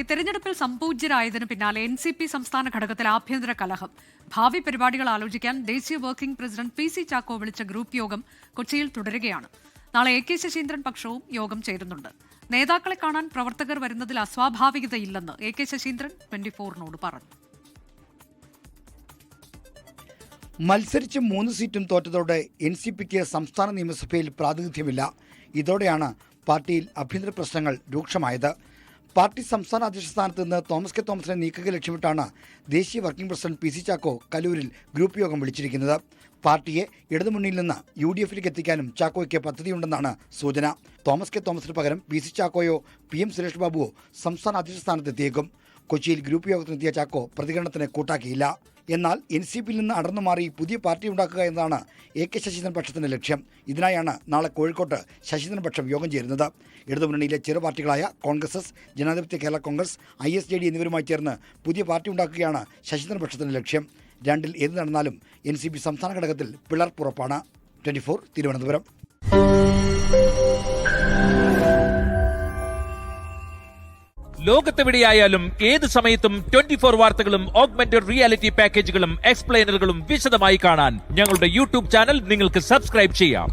തെരഞ്ഞെടുപ്പിൽ സംപൂജ്യരായതിനു പിന്നാലെ NCP സംസ്ഥാന ഘടകത്തിൽ ആഭ്യന്തര കലഹം. ഭാവി പരിപാടികൾ ആലോചിക്കാൻ ദേശീയ വർക്കിംഗ് പ്രസിഡന്റ് PC ചാക്കോ വിളിച്ച ഗ്രൂപ്പ് യോഗം കൊച്ചിയിൽ തുടരുകയാണ്. നാളെ AK ശശീന്ദ്രൻ പക്ഷവും യോഗം ചേരുന്നുണ്ട്. നേതാക്കളെ കാണാൻ പ്രവർത്തകർ വരുന്നതിൽ അസ്വാഭാവികതയില്ലെന്ന് AK ശശീന്ദ്രൻ 24-നോട് പറഞ്ഞു. മത്സരിച്ച് 3 സീറ്റും തോറ്റതോടെ NCPക്ക് സംസ്ഥാന നിയമസഭയിൽ പ്രാതിനിധ്യമില്ല. ഇതോടെയാണ് പാർട്ടിയിൽ ആഭ്യന്തര പ്രശ്നങ്ങൾ രൂക്ഷമായത്. പാർട്ടി സംസ്ഥാന അധ്യക്ഷ സ്ഥാനത്ത് നിന്ന് തോമസ് കെ തോമസിനെ നീക്കുക ലക്ഷ്യമിട്ടാണ് ദേശീയ വർക്കിംഗ് പ്രസിഡന്റ് PC ചാക്കോ കലൂരിൽ ഗ്രൂപ്പ് യോഗം വിളിച്ചിരിക്കുന്നത്. പാർട്ടിയെ ഇടതുമുന്നണിയിൽ നിന്ന് UDFിലേക്ക് എത്തിക്കാനും ചാക്കോയ്ക്ക് പദ്ധതിയുണ്ടെന്നാണ് സൂചന. തോമസ് കെ തോമസിന് പകരം PC ചാക്കോയോ PM സുരേഷ് ബാബുവോ സംസ്ഥാന അധ്യക്ഷ സ്ഥാനത്തെത്തിയേക്കും. കൊച്ചിയിൽ ഗ്രൂപ്പ് യോഗത്തിനെത്തിയ ചാക്കോ പ്രതികരണത്തിന് കൂട്ടാക്കിയില്ല. എന്നാൽ NCPയിൽ നിന്ന് അടർന്നു മാറി പുതിയ പാർട്ടി ഉണ്ടാക്കുക എന്നതാണ് AK ശശീന്ദ്രൻ പക്ഷത്തിന്റെ ലക്ഷ്യം. ഇതിനായാണ് നാളെ കോഴിക്കോട്ട് ശശീന്ദ്രൻ പക്ഷം യോഗം ചേരുന്നത്. ഇടതുമുന്നണിയിലെ ചെറു പാർട്ടികളായ കോൺഗ്രസ്, ജനാധിപത്യ കേരള കോൺഗ്രസ്, ISJD എന്നിവരുമായി ചേർന്ന് പുതിയ പാർട്ടി ഉണ്ടാക്കുകയാണ് ശശീന്ദ്രൻ പക്ഷത്തിന്റെ ലക്ഷ്യം. രണ്ടിൽ ഏത് നടന്നാലും NCP സംസ്ഥാന ഘടകത്തിൽ പിളർപ്പുറപ്പാണ്. 24 തിരുവനന്തപുരം. ലോകത്തെവിടെയായാലും ഏത് സമയത്തും 24 വാർത്തകളും ഓഗ്മെന്റഡ് റിയാലിറ്റി പാക്കേജുകളും എക്സ്പ്ലെയിനറുകളും വിശദമായി കാണാൻ ഞങ്ങളുടെ YouTube ചാനൽ നിങ്ങൾക്ക് സബ്സ്ക്രൈബ് ചെയ്യാം.